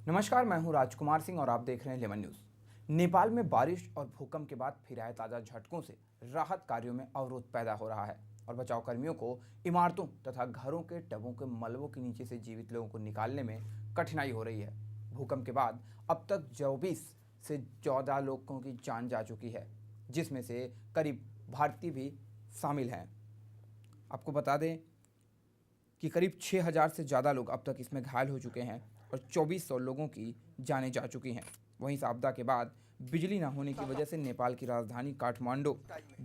नमस्कार, मैं हूं राजकुमार सिंह और आप देख रहे हैं लेमन न्यूज। नेपाल में बारिश और भूकंप के बाद फिर आए ताजा झटकों से राहत कार्यों में अवरोध पैदा हो रहा है और बचाव कर्मियों को इमारतों तथा घरों के टबों के मलबों के नीचे से जीवित लोगों को निकालने में कठिनाई हो रही है। भूकंप के बाद अब तक 24 से 14 लोगों की जान जा चुकी है, जिसमें से करीब भारतीय भी शामिल हैं। आपको बता दें कि करीब 6,000 से ज़्यादा लोग अब तक इसमें घायल हो चुके हैं और 2400 लोगों की जानें जा चुकी हैं। वहीं इस आपदा के बाद बिजली न होने की वजह से नेपाल की राजधानी काठमांडू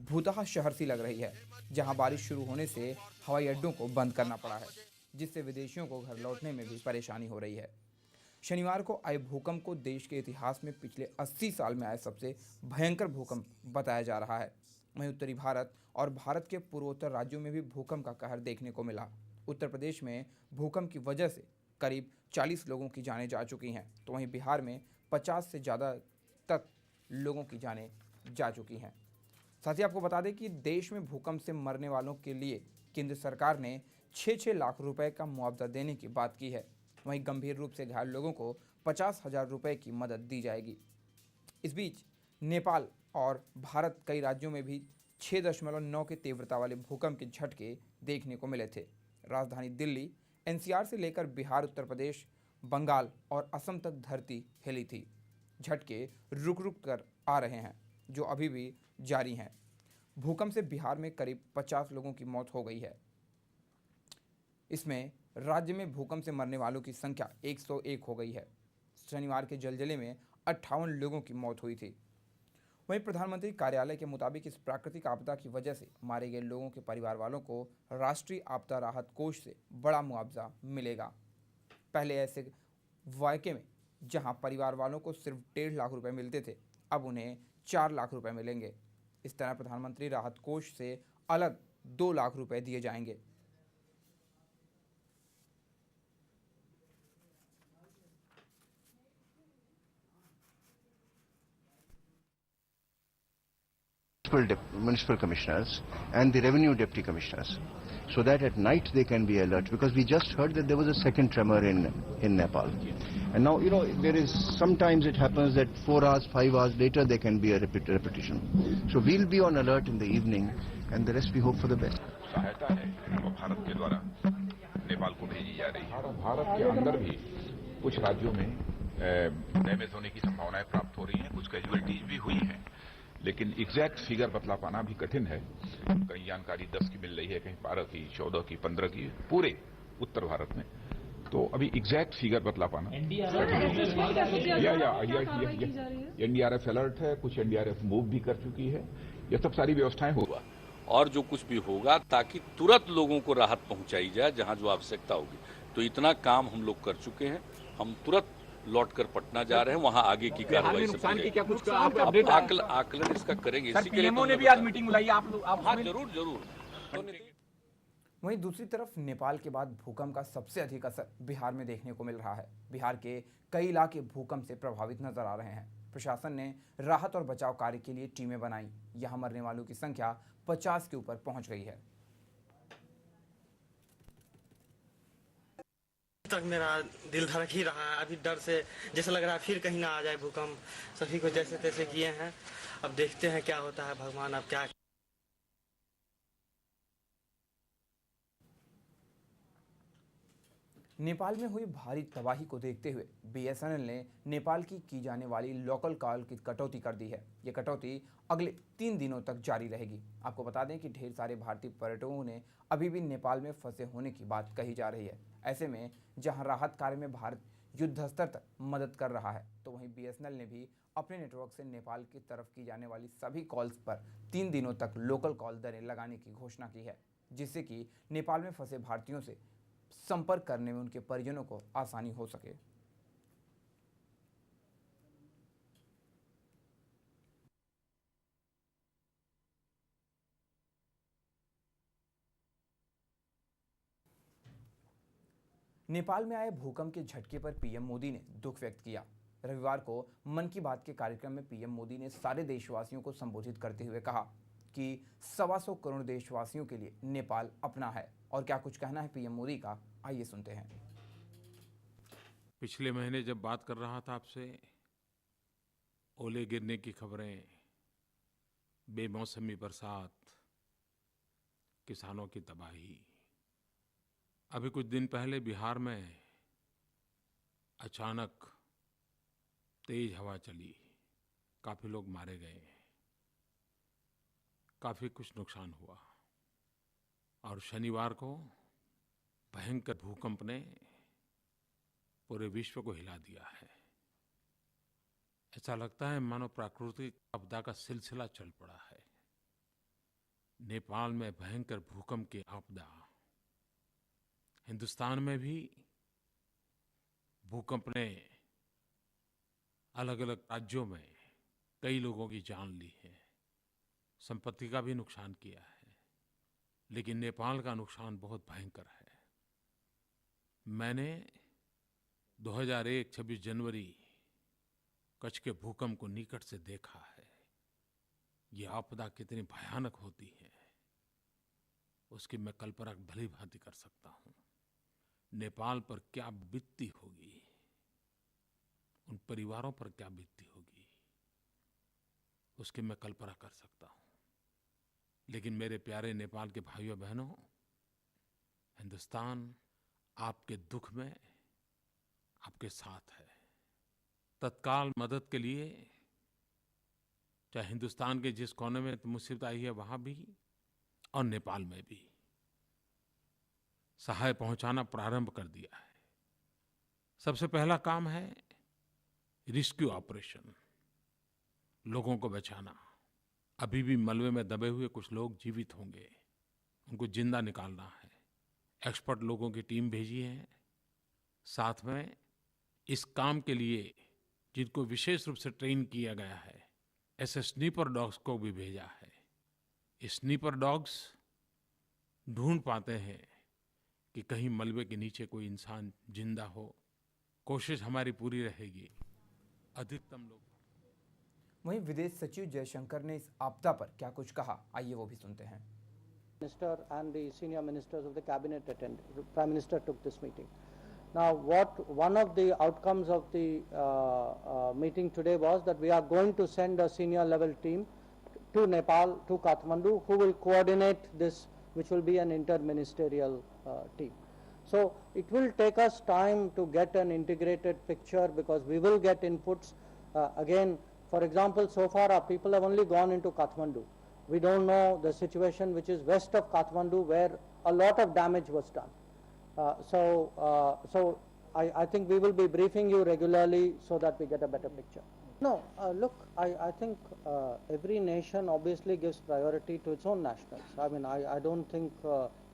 भूतहा शहर सी लग रही है, जहां बारिश शुरू होने से हवाई अड्डों को बंद करना पड़ा है, जिससे विदेशियों को घर लौटने में भी परेशानी हो रही है। शनिवार को आए भूकंप को देश के इतिहास में पिछले 80 साल में आए सबसे भयंकर भूकंप बताया जा रहा है। वहीं उत्तरी भारत और भारत के पूर्वोत्तर राज्यों में भी भूकंप का कहर देखने को मिला। उत्तर प्रदेश में भूकंप की वजह से करीब 40 लोगों की जानें जा चुकी हैं, तो वहीं बिहार में 50 से ज़्यादा तक लोगों की जानें जा चुकी हैं। साथ ही आपको बता दें कि देश में भूकंप से मरने वालों के लिए केंद्र सरकार ने 6-6 लाख रुपए का मुआवजा देने की बात की है। वहीं गंभीर रूप से घायल लोगों को 50,000 रुपए की मदद दी जाएगी। इस बीच नेपाल और भारत कई राज्यों में भी 6.9 की तीव्रता वाले भूकंप के झटके देखने को मिले थे। राजधानी दिल्ली, एनसीआर से लेकर बिहार, उत्तर प्रदेश, बंगाल और असम तक धरती हिली थी। झटके रुक रुक कर आ रहे हैं, जो अभी भी जारी हैं। भूकंप से बिहार में करीब 50 लोगों की मौत हो गई है। इसमें राज्य में भूकंप से मरने वालों की संख्या 101 हो गई है। शनिवार के जलजले में 58 लोगों की मौत हुई थी। वहीं प्रधानमंत्री कार्यालय के मुताबिक इस प्राकृतिक आपदा की वजह से मारे गए लोगों के परिवार वालों को राष्ट्रीय आपदा राहत कोष से बड़ा मुआवजा मिलेगा। पहले ऐसे वाक़े में जहां परिवार वालों को सिर्फ 1.5 लाख रुपए मिलते थे, अब उन्हें 4 लाख रुपए मिलेंगे। इस तरह प्रधानमंत्री राहत कोष से अलग 2 लाख रुपए दिए जाएंगे। Municipal commissioners and the revenue deputy commissioners, so that at night they can be alert, because we just heard that there was a second tremor in Nepal, and now there is sometimes it happens that 4 hours 5 hours later there can be a repetition, so we'll be on alert in the evening and the rest we hope for the best. सहायता है वो भारत के द्वारा नेपाल को भेजी जा रही है। भारत के अंदर भी कुछ राज्यों में डैमेज होने की संभावनाएं प्राप्त हो रही हैं, कुछ कैजुअलिटीज भी हुई हैं, लेकिन एग्जैक्ट फिगर बतला पाना भी कठिन है। कहीं जानकारी 10 की मिल रही है, कहीं 12 की, 14 की, 15 की, पूरे उत्तर भारत में। तो अभी एग्जैक्ट फिगर बतला पाना एनडीआरएफ अलर्ट है, कुछ एनडीआरएफ मूव भी कर चुकी है। यह सब सारी व्यवस्थाएं होगा और जो कुछ भी होगा ताकि तुरंत लोगों को राहत पहुंचाई जाए जहां जो आवश्यकता होगी। तो इतना काम हम लोग कर चुके हैं, हम तुरंत लौटकर पटना जा रहे हैं, वहां आगे की कार्रवाई नुकसान की क्या कुछ आकलन इसका करेंगे। इसी के लिए ने भी आज मीटिंग बुलाई, आप जरूर। वहीं दूसरी तरफ नेपाल के बाद भूकंप का सबसे अधिक असर बिहार में देखने को मिल रहा है। बिहार के कई इलाके भूकंप से प्रभावित नजर आ रहे हैं। प्रशासन ने राहत और बचाव कार्य के लिए टीमें बनाई। यहां मरने वालों की संख्या 50 के ऊपर पहुंच गई है। तक मेरा दिल धड़क ही रहा है, अभी डर से जैसा लग रहा है फिर कहीं ना आ जाए भूकंप। सभी को जैसे तैसे किए हैं, अब देखते हैं क्या होता है, भगवान अब क्या। नेपाल में हुई भारी तबाही को देखते हुए बीएसएनएल ने नेपाल की जाने वाली लोकल कॉल की कटौती कर दी है। ये कटौती अगले 3 दिनों तक जारी रहेगी। आपको बता दें कि ढेर सारे भारतीय पर्यटकों ने अभी भी नेपाल में फंसे होने की बात कही जा रही है। ऐसे में जहां राहत कार्य में भारत युद्ध स्तर तक मदद कर रहा है, तो वहीं बीएसएनएल ने भी अपने नेटवर्क से नेपाल की तरफ की जाने वाली सभी कॉल्स पर 3 दिनों तक लोकल कॉल दरें लगाने की घोषणा की है, जिससे कि नेपाल में फंसे भारतीयों से संपर्क करने में उनके परिजनों को आसानी हो सके। नेपाल में आए भूकंप के झटके पर पीएम मोदी ने दुख व्यक्त किया। रविवार को मन की बात के कार्यक्रम में पीएम मोदी ने सारे देशवासियों को संबोधित करते हुए कहा कि 125 करोड़ देशवासियों के लिए नेपाल अपना है। और क्या कुछ कहना है पीएम मोदी का, आइए सुनते हैं। पिछले महीने जब बात कर रहा था आपसे, ओले गिरने की खबरें, बेमौसमी बरसात, किसानों की तबाही। अभी कुछ दिन पहले बिहार में अचानक तेज हवा चली, काफी लोग मारे गए, काफी कुछ नुकसान हुआ। और शनिवार को भयंकर भूकंप ने पूरे विश्व को हिला दिया है। ऐसा लगता है मानो प्राकृतिक आपदा का सिलसिला चल पड़ा है। नेपाल में भयंकर भूकंप की आपदा, हिंदुस्तान में भी भूकंप ने अलग अलग राज्यों में कई लोगों की जान ली है, संपत्ति का भी नुकसान किया है, लेकिन नेपाल का नुकसान बहुत भयंकर है। मैंने 2001 26 जनवरी कच्छ के भूकंप को निकट से देखा है। ये आपदा कितनी भयानक होती है, उसकी मैं कल्पना भली भांति कर सकता हूँ। नेपाल पर क्या बीतती होगी, उन परिवारों पर क्या बीतती होगी, उसकी मैं कल्पना कर सकता हूँ। लेकिन मेरे प्यारे नेपाल के भाइयों बहनों, हिंदुस्तान आपके दुख में आपके साथ है। तत्काल मदद के लिए चाहे हिंदुस्तान के जिस कोने में मुसीबत आई है वहाँ भी और नेपाल में भी सहाय पहुँचाना प्रारंभ कर दिया है। सबसे पहला काम है रेस्क्यू ऑपरेशन, लोगों को बचाना। अभी भी मलबे में दबे हुए कुछ लोग जीवित होंगे, उनको जिंदा निकालना है। एक्सपर्ट लोगों की टीम भेजी है, साथ में इस काम के लिए जिनको विशेष रूप से ट्रेन किया गया है, ऐसे स्नीपर डॉग्स को भी भेजा है। ये स्नीपर डॉग्स ढूंढ पाते हैं कि कहीं मलबे के नीचे कोई इंसान जिंदा हो। कोशिश हमारी पूरी रहेगी, अधिकतम लोग। वहीं विदेश सचिव जयशंकर ने इस आपदा पर क्या कुछ कहा, आइए वो भी सुनते हैं। Minister and the senior ministers of the cabinet attended. The Prime Minister took this meeting. Now, one of the outcomes of the meeting today was that we are going to send a senior level team to Nepal, to Kathmandu, who will coordinate this, which will be an interministerial team. So it will take us time to get an integrated picture, because we will get inputs. Again, for example, so far our people have only gone into Kathmandu. We don't know the situation which is west of Kathmandu, where a lot of damage was done. So I think we will be briefing you regularly so that we get a better picture. No, look, I think every nation obviously gives priority to its own nationals. I mean, I don't think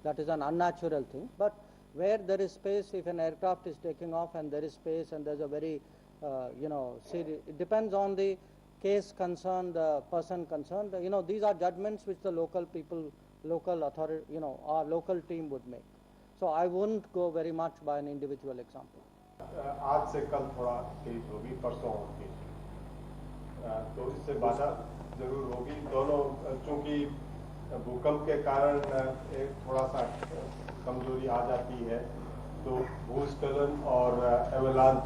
that is an unnatural thing. But where there is space, if an aircraft is taking off and there is space and there's a very, it depends on the case concerned, the person concerned. These are judgments which the local people, local authority, our local team would make. So I wouldn't go very much by an individual example. आज से कल थोड़ा तेज होगी, परसों होगी, तो इससे बाधा जरूर होगी। दोनों, चूंकि भूकंप के कारण एक थोड़ा सा कमजोरी आ जाती है, तो भूस्खलन और एवलांच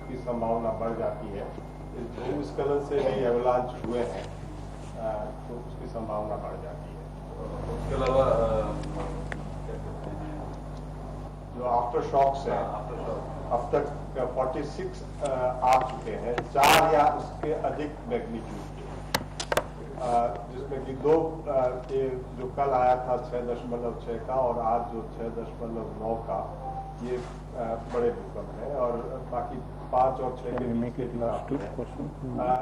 की संभावना बढ़ जाती है। इस भूस्खलन से भी एवलांच हुए हैं, तो उसकी संभावना बढ़ जाती है। उसके अलावा जो आफ्टर शॉक्स है, अब तक 46 आ चुके हैं, 4 या उसके अधिक मैग्नीट्यूड के, जिसमें कि 2 जो कल आया था 6.6 का और आज जो 6.9 का, ये बड़े भूकंप है। और बाकी 5 और 6 के बीच के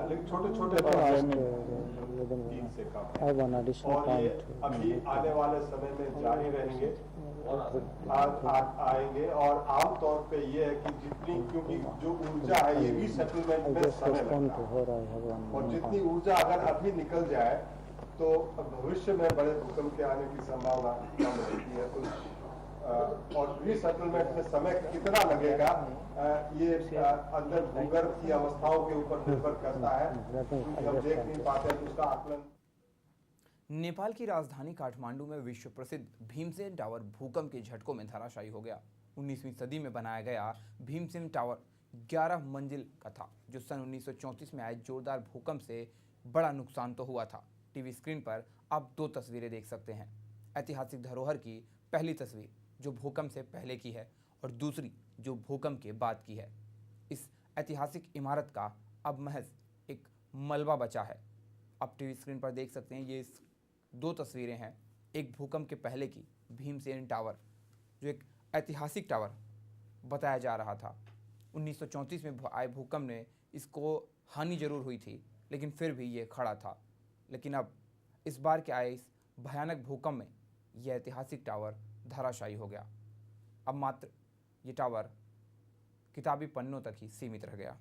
लेकिन छोटे-छोटे 3 से कम, और ये अभी आने वाले समय में जारी रहेंगे, आएंगे। और आमतौर पे ये है कि जितनी, क्योंकि जो ऊर्जा है ये रीसेटलमेंट में समय लगता है, और जितनी ऊर्जा अगर अभी निकल जाए तो भविष्य में बड़े भूकंप के आने की संभावना कम रहती है। तो और रीसेटलमेंट में समय कितना लगेगा, ये अंदर भूगर्भ की अवस्थाओं के ऊपर निर्भर करता है, क्योंकि हम देख नहीं पाते तो उसका आकलन। नेपाल की राजधानी काठमांडू में विश्व प्रसिद्ध भीमसेन टावर भूकंप के झटकों में धराशायी हो गया। 19वीं सदी में बनाया गया भीमसेन टावर 11 मंजिल का था, जो सन 1934 में आए जोरदार भूकंप से बड़ा नुकसान तो हुआ था। टीवी स्क्रीन पर आप 2 तस्वीरें देख सकते हैं। ऐतिहासिक धरोहर की पहली तस्वीर जो भूकंप से पहले की है और दूसरी जो भूकंप के बाद की है। इस ऐतिहासिक इमारत का अब महज एक मलबा बचा है। आप टीवी स्क्रीन पर देख सकते हैं, ये 2 तस्वीरें हैं। एक भूकंप के पहले की भीमसेन टावर, जो एक ऐतिहासिक टावर बताया जा रहा था। 1934 में आए भूकंप ने इसको हानि जरूर हुई थी, लेकिन फिर भी ये खड़ा था। लेकिन अब इस बार के आए इस भयानक भूकंप में यह ऐतिहासिक टावर धराशायी हो गया। अब मात्र ये टावर किताबी पन्नों तक ही सीमित रह गया।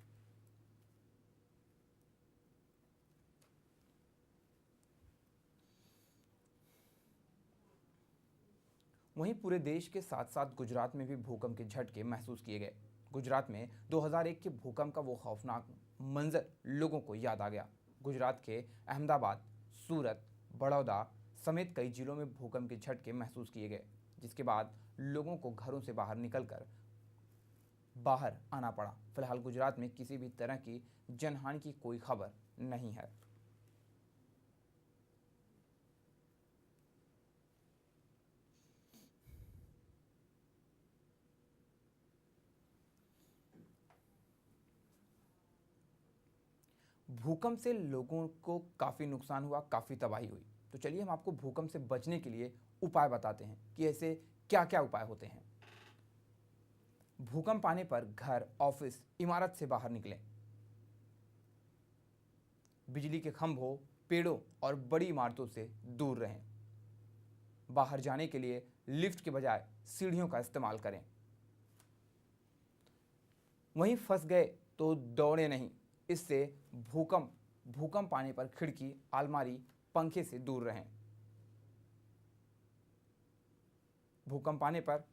वहीं पूरे देश के साथ साथ गुजरात में भी भूकंप के झटके महसूस किए गए। गुजरात में 2001 के भूकंप का वो खौफनाक मंजर लोगों को याद आ गया। गुजरात के अहमदाबाद, सूरत, बड़ौदा समेत कई जिलों में भूकंप के झटके महसूस किए गए, जिसके बाद लोगों को घरों से बाहर आना पड़ा। फिलहाल गुजरात में किसी भी तरह की जनहानि की कोई खबर नहीं है। भूकंप से लोगों को काफ़ी नुकसान हुआ, काफ़ी तबाही हुई। तो चलिए हम आपको भूकंप से बचने के लिए उपाय बताते हैं कि ऐसे क्या क्या उपाय होते हैं। भूकंप आने पर घर, ऑफिस, इमारत से बाहर निकलें। बिजली के खंभों, पेड़ों और बड़ी इमारतों से दूर रहें। बाहर जाने के लिए लिफ्ट के बजाय सीढ़ियों का इस्तेमाल करें। वहीं फंस गए तो दौड़े नहीं। इससे भूकंप आने पर खिड़की, अलमारी, पंखे से दूर रहें। भूकंप आने पर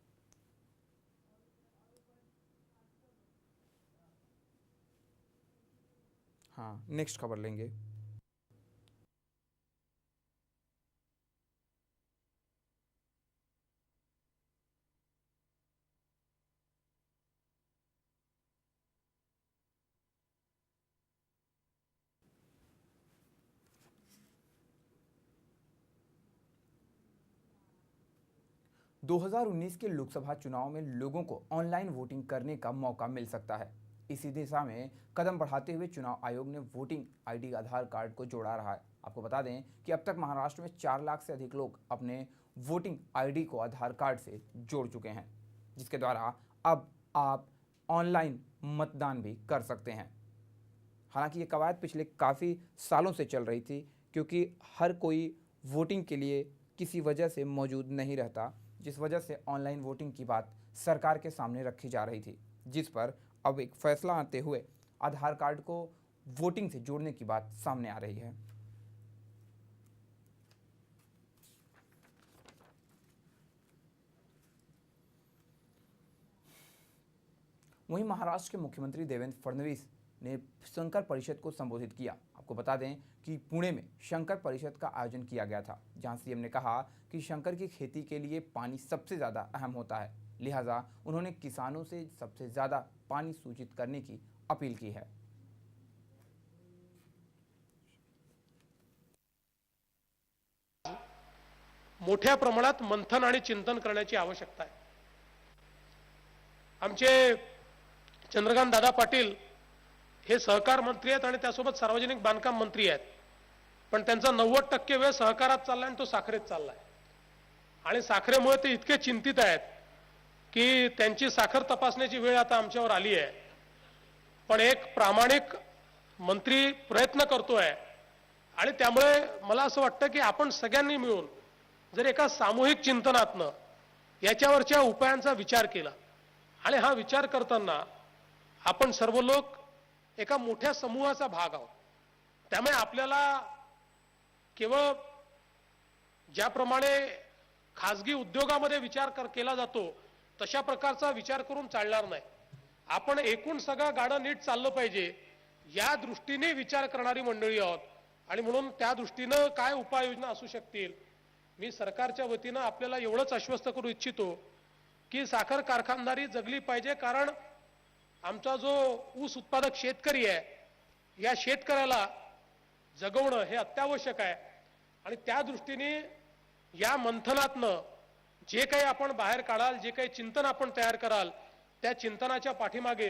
नेक्स्ट खबर लेंगे। – 2019 के लोकसभा चुनाव में लोगों को ऑनलाइन वोटिंग करने का मौका मिल सकता है। इसी दिशा में कदम बढ़ाते हुए चुनाव आयोग ने वोटिंग आईडी आधार कार्ड को जोड़ा रहा है। आपको बता दें कि अब तक महाराष्ट्र में 4 लाख से अधिक लोग अपने वोटिंग आईडी को आधार कार्ड से जोड़ चुके हैं, जिसके द्वारा अब आप ऑनलाइन मतदान भी कर सकते हैं। हालांकि ये कवायद पिछले काफ़ी सालों से चल रही थी, क्योंकि हर कोई वोटिंग के लिए किसी वजह से मौजूद नहीं रहता, जिस वजह से ऑनलाइन वोटिंग की बात सरकार के सामने रखी जा रही थी, जिस पर अब एक फैसला आते हुए आधार कार्ड को वोटिंग से जोड़ने की बात सामने आ रही है। वहीं महाराष्ट्र के मुख्यमंत्री देवेंद्र फडणवीस ने शंकर परिषद को संबोधित किया। आपको बता दें कि पुणे में शंकर परिषद का आयोजन किया गया था, जहां सीएम ने कहा कि शंकर की खेती के लिए पानी सबसे ज़्यादा अहम होता है, लिहाजा उन्होंने किसानों से सबसे ज़्यादा पानी सूचित करने की अपील की है। मोठ्या प्रमाणात मंथन आणि चिंतन करण्याची आवश्यकता आहे। आमचे चंद्रकांत दादा पाटील हे सहकार मंत्री आहेत आणि त्यासोबत सार्वजनिक बांधकाम मंत्री आहेत, पण त्यांचा 90% वेळ सहकारात चाललाय आणि तो साखरेत चाललाय। आणि साखरेमुळे ते इतके चिंतित आहेत की त्यांची साखर तपासण्याची वेळ आता आमच्यावर आली आहे। पण एक प्रामाणिक मंत्री प्रयत्न करतोय आणि त्यामुळे मला असं वाटतं की आपण सगळ्यांनी मिळून जर एका सामूहिक चिंतनातनं याच्यावरच्या उपायांचा विचार केला आणि हा विचार करताना आपण सर्व लोक एका मोठ्या समूहाचा भाग आहोत, त्यामुळे आपल्याला केवळ ज्याप्रमाणे खासगी उद्योगामध्ये विचार केला जातो तशा प्रकारचा विचार करून चालणार नाही। आपण एकूण सगळं गाडं नीट चाललं पाहिजे या दृष्टीने विचार करणारी मंडळी आहोत आणि म्हणून त्या दृष्टीने काय उपाययोजना असू शकतील, मी सरकारच्या वतीने आपल्याला एवढंच आश्वस्त करू इच्छितो की साखर कारखानदारी जगली पाहिजे, कारण आमचा जो ऊस उत्पादक शेतकरी आहे, या शेतकऱ्याला जगवणं हे अत्यावश्यक आहे. आणि त्या दृष्टीने या मंथनातनं जे काही आपण बाहेर काढाल, जे काही चिंतन आपण तयार कराल, त्या चिंतनाच्या पाठीमागे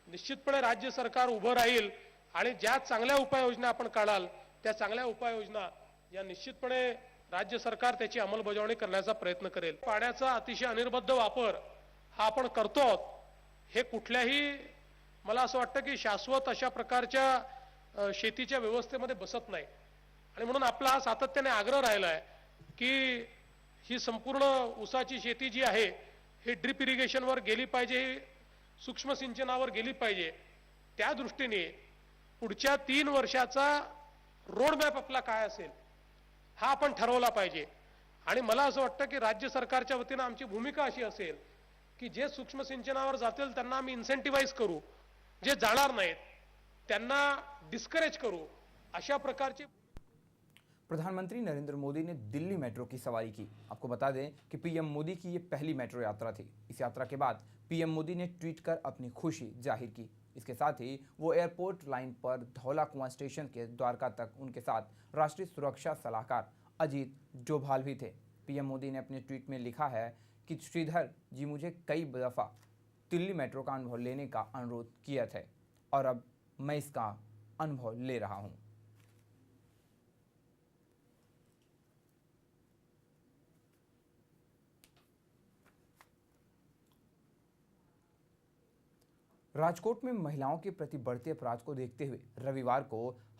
निश्चितपणे राज्य सरकार उभं राहील. आणि ज्या चांगल्या उपाययोजना आपण काढाल, त्या चांगल्या उपाययोजना या निश्चितपणे राज्य सरकार त्याची अंमलबजावणी करण्याचा प्रयत्न करेल. पाण्याचा अतिशय अनिर्बद्ध वापर हा आपण करतो आहोत, हे कुठल्याही मला असं वाटतं की शाश्वत अशा प्रकारच्या शेतीच्या व्यवस्थेमध्ये बसत नाही. आणि म्हणून आपला हा सातत्याने आग्रह राहिला आहे की ही संपूर्ण ऊसाची शेती जी आहे ही ड्रिप इरिगेशनवर गेली पाहिजे, सूक्ष्म सिंचनावर गेली पाहिजे. त्या दृष्टीने पुढच्या 3 वर्षाचा रोडमॅप आपला काय असेल हा आपण ठरवला पाहिजे. आणि मला असं वाटतं की राज्य सरकारच्या वतीनं आमची भूमिका अशी असेल की जे सूक्ष्म सिंचनावर जातील त्यांना आम्ही इन्सेंटिव्हाइज करू, जे जाणार नाहीत त्यांना डिस्करेज करू, अशा प्रकारचे. प्रधानमंत्री नरेंद्र मोदी ने दिल्ली मेट्रो की सवारी की। आपको बता दें कि पीएम मोदी की ये पहली मेट्रो यात्रा थी। इस यात्रा के बाद पीएम मोदी ने ट्वीट कर अपनी खुशी जाहिर की। इसके साथ ही वो एयरपोर्ट लाइन पर धौला कुआं स्टेशन के द्वारका तक उनके साथ राष्ट्रीय सुरक्षा सलाहकार अजीत डोभाल भी थे। पीएम मोदी ने अपने ट्वीट में लिखा है कि श्रीधर जी मुझे कई दफ़ा दिल्ली मेट्रो का अनुभव लेने का अनुरोध किया था और अब मैं इसका अनुभव ले रहा हूँ। राजकोट में महिलाओं के प्रति बढ़ते अपराध को देखते हुए रविवार को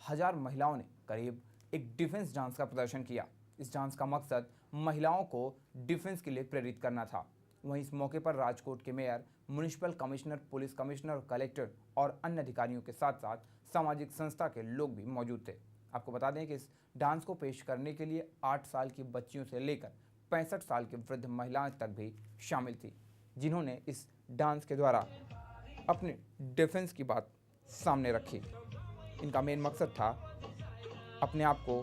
1000 महिलाओं ने करीब एक डिफेंस डांस का प्रदर्शन किया। इस डांस का मकसद महिलाओं को डिफेंस के लिए प्रेरित करना था। वहीं इस मौके पर राजकोट के mayor, municipal commissioner, police commissioner, collector और अन्य अधिकारियों के साथ साथ सामाजिक संस्था के लोग भी मौजूद थे। आपको बता दें कि इस डांस को पेश करने के लिए 8 साल की बच्चियों से लेकर 65 साल की वृद्ध महिलाएं तक भी शामिल थी, जिन्होंने इस डांस के द्वारा अपने डिफेंस की बात सामने रखी। इनका मेन मकसद था अपने आप को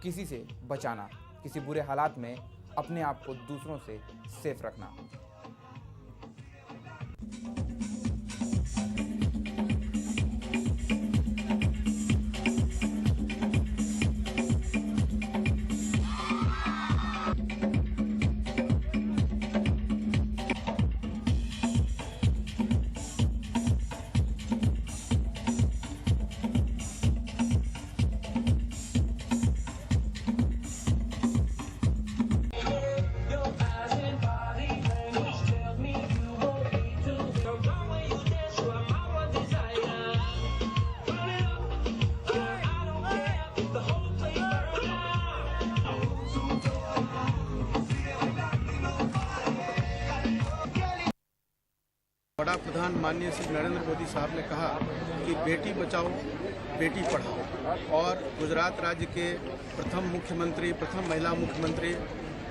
किसी से बचाना, किसी बुरे हालात में अपने आप को दूसरों से सेफ रखना। बड़ा प्रधान माननीय श्री नरेंद्र मोदी साहब ने कहा कि बेटी बचाओ बेटी पढ़ाओ, और गुजरात राज्य के प्रथम मुख्यमंत्री, प्रथम महिला मुख्यमंत्री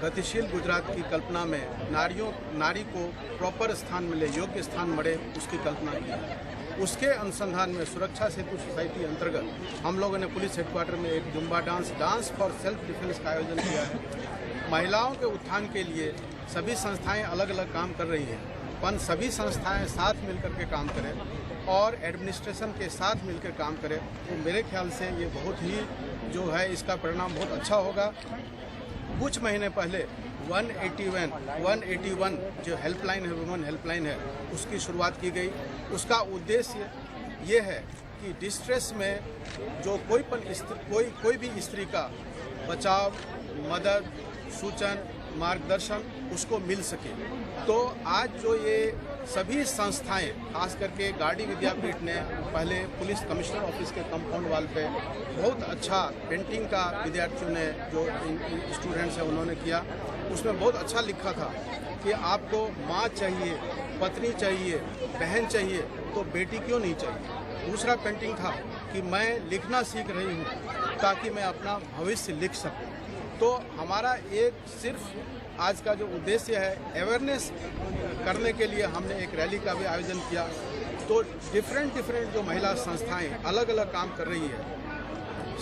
गतिशील गुजरात की कल्पना में नारी को प्रॉपर स्थान मिले, योग्य स्थान मिले, उसकी कल्पना की। उसके अनुसंधान में सुरक्षा सेतु सोसाइटी अंतर्गत हम लोगों ने पुलिस हेडक्वार्टर में एक Zumba dance for self defence का आयोजन किया है। महिलाओं के उत्थान के लिए सभी संस्थाएं अलग अलग काम कर रही हैं, पर सभी संस्थाएं साथ मिलकर के काम करें और एडमिनिस्ट्रेशन के साथ मिलकर काम करें, तो मेरे ख्याल से ये बहुत ही जो है इसका परिणाम बहुत अच्छा होगा। कुछ महीने पहले 181 जो हेल्पलाइन है, वुमेन हेल्पलाइन है, उसकी शुरुआत की गई। उसका उद्देश्य ये है कि डिस्ट्रेस में जो कोई भी स्त्री का बचाव, मदद, सूचन, मार्गदर्शन उसको मिल सके। तो आज जो ये सभी संस्थाएं, खास करके गार्डी विद्यापीठ ने पहले पुलिस कमिश्नर ऑफिस के कंपाउंड वाल पे बहुत अच्छा पेंटिंग का विद्यार्थियों ने जो स्टूडेंट्स हैं उन्होंने किया। उसमें बहुत अच्छा लिखा था कि आपको माँ चाहिए, पत्नी चाहिए, बहन चाहिए, तो बेटी क्यों नहीं चाहिए। दूसरा पेंटिंग था कि मैं लिखना सीख रही हूँ ताकि मैं अपना भविष्य लिख सकूँ। तो हमारा एक सिर्फ आज का जो उद्देश्य है अवेयरनेस करने के लिए हमने एक रैली का भी आयोजन किया। तो डिफरेंट जो महिला संस्थाएं अलग अलग काम कर रही है,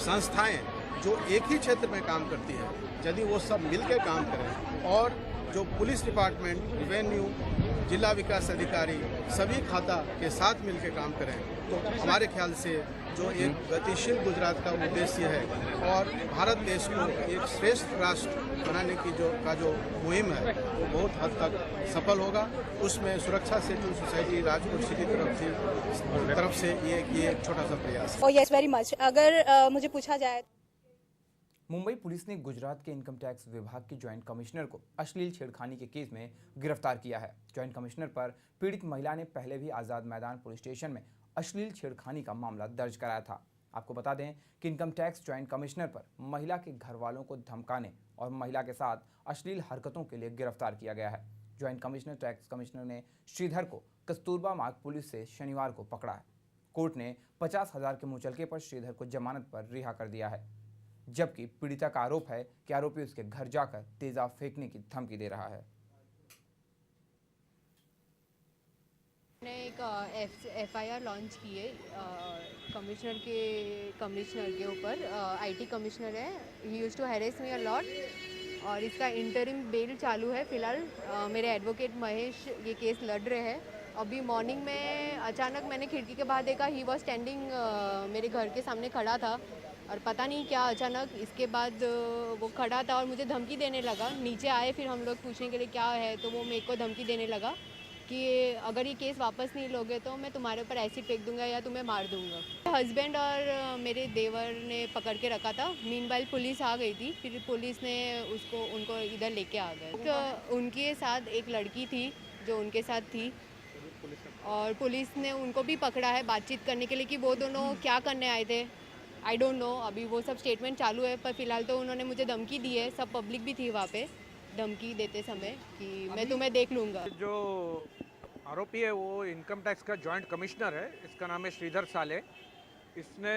संस्थाएं जो एक ही क्षेत्र में काम करती है, यदि वो सब मिलकर काम करें और जो पुलिस डिपार्टमेंट, रेवेन्यू, जिला विकास अधिकारी सभी खाता के साथ मिलकर काम करें, तो हमारे ख्याल से जो एक गतिशील गुजरात का उद्देश्य है और भारत देश को एक श्रेष्ठ राष्ट्र बनाने की जो मुहिम है वो बहुत हद तक सफल होगा। उसमें सुरक्षा सेतु सोसाइटी राजकोट सिटी तरफ से ये एक छोटा सा प्रयास है। Yes very much. अगर मुझे पूछा जाए, मुंबई पुलिस ने गुजरात के इनकम टैक्स विभाग के ज्वाइंट कमिश्नर को अश्लील छेड़खानी के केस में गिरफ्तार किया है। ज्वाइंट कमिश्नर पर पीड़ित महिला ने पहले भी आज़ाद मैदान पुलिस स्टेशन में अश्लील छेड़खानी का मामला दर्ज कराया था। आपको बता दें कि इनकम टैक्स ज्वाइंट कमिश्नर पर महिला के घर वालों को धमकाने और महिला के साथ अश्लील हरकतों के लिए गिरफ्तार किया गया है। ज्वाइंट कमिश्नर टैक्स कमिश्नर ने श्रीधर को कस्तूरबा मार्ग पुलिस से शनिवार को पकड़ा है। कोर्ट ने 50,000 के मुचलके पर श्रीधर को जमानत पर रिहा कर दिया है, जबकि पीड़िता का आरोप है कि आरोपी उसके घर जाकर तेजाब फेंकने की धमकी दे रहा है। ने एक FIR लॉन्च की है कमिश्नर के ऊपर। IT कमिश्नर है, he used to harass me a lot, और इसका इंटरिम बेल चालू है। फिलहाल मेरे एडवोकेट महेश ये केस लड़ रहे हैं। अभी मॉर्निंग में अचानक मैंने खिड़की के बाहर देखा, ही वॉज स्टैंडिंग मेरे घर के सामने खड़ा था, और पता नहीं क्या अचानक इसके बाद वो खड़ा था और मुझे धमकी देने लगा। नीचे आए फिर हम लोग पूछने के लिए क्या है, तो वो मेरे को धमकी देने लगा कि अगर ये केस वापस नहीं लोगे तो मैं तुम्हारे ऊपर एसिड फेंक दूंगा या तुम्हें मार दूंगा। हस्बैंड और मेरे देवर ने पकड़ के रखा था। मीनवाइल पुलिस आ गई थी, फिर पुलिस ने उनको इधर लेके आ गए। उनके साथ एक लड़की थी जो उनके साथ थी, और पुलिस ने उनको भी पकड़ा है बातचीत करने के लिए कि वो दोनों क्या करने आए थे। आई डोंट नो, अभी वो सब स्टेटमेंट चालू है, पर फिलहाल तो उन्होंने मुझे धमकी दी है। सब पब्लिक भी थी वहाँ पे धमकी देते समय कि मैं तुम्हें देख लूँगा। जो आरोपी है वो इनकम टैक्स का जॉइंट कमिश्नर है, इसका नाम है श्रीधर साले। इसने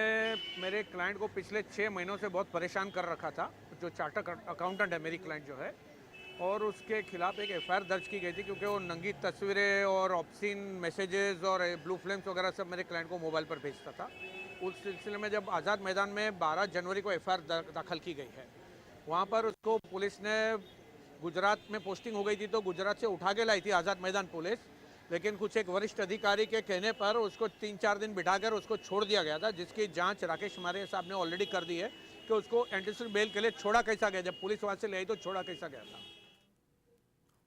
मेरे क्लाइंट को पिछले 6 महीनों से बहुत परेशान कर रखा था। जो चार्टर्ड अकाउंटेंट है मेरी क्लाइंट जो है, और उसके खिलाफ एक FIR दर्ज की गई थी क्योंकि वो नंगी तस्वीरें और ऑब्सीन मैसेजेस और ब्लू फ्लेम्स वगैरह सब मेरे क्लाइंट को मोबाइल पर भेजता था। उस सिलसिले में जब आज़ाद मैदान में 12 जनवरी को FIR दाखिल की गई है, वहाँ पर उसको पुलिस ने गुजरात में पोस्टिंग हो गई थी तो गुजरात से उठा के लाई थी आज़ाद मैदान पुलिस, लेकिन कुछ एक वरिष्ठ अधिकारी के कहने पर उसको 3-4 दिन बिठाकर उसको छोड़ दिया गया था, जिसकी जांच राकेश मारे साहब ने ऑलरेडी कर दी है कि उसको एंटीसिपेटरी बेल के लिए छोड़ा कैसा गया, जब पुलिस वहाँ से ले आई तो छोड़ा कैसा गया था।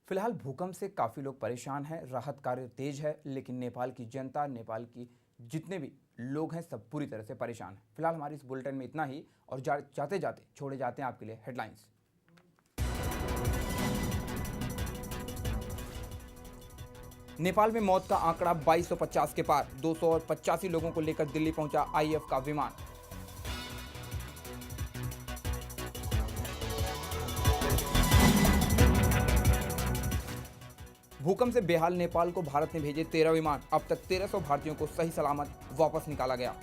फिलहाल भूकंप से काफ़ी लोग परेशान हैं, राहत कार्य तेज है, लेकिन नेपाल की जनता, नेपाल की जितने भी लोग हैं सब पूरी तरह से परेशान हैं। फिलहाल हमारी इस बुलेटिन में इतना ही, और जाते जाते छोड़े जाते हैं आपके लिए हेडलाइंस। नेपाल में मौत का आंकड़ा 2250 के पार, 285 लोगों को लेकर दिल्ली पहुंचा IF का विमान। भूकंप से बेहाल नेपाल को भारत ने भेजे 13 विमान, अब तक 1300 भारतीयों को सही सलामत वापस निकाला गया।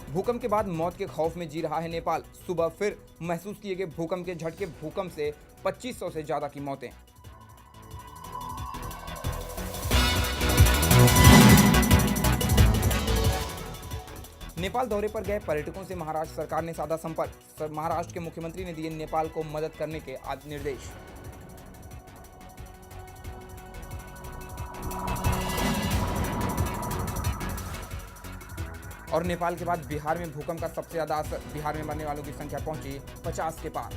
भूकंप के बाद मौत के खौफ में जी रहा है नेपाल। सुबह फिर महसूस किए गए भूकंप के झटके, भूकंप से 2500 से ज्यादा की मौतें। नेपाल दौरे पर गए पर्यटकों से महाराष्ट्र सरकार ने साधा संपर्क। महाराष्ट्र के मुख्यमंत्री ने दिए नेपाल को मदद करने के निर्देश। और नेपाल के बाद बिहार में भूकंप का सबसे ज्यादा असर, बिहार में मरने वालों की संख्या पहुंची 50 के पार।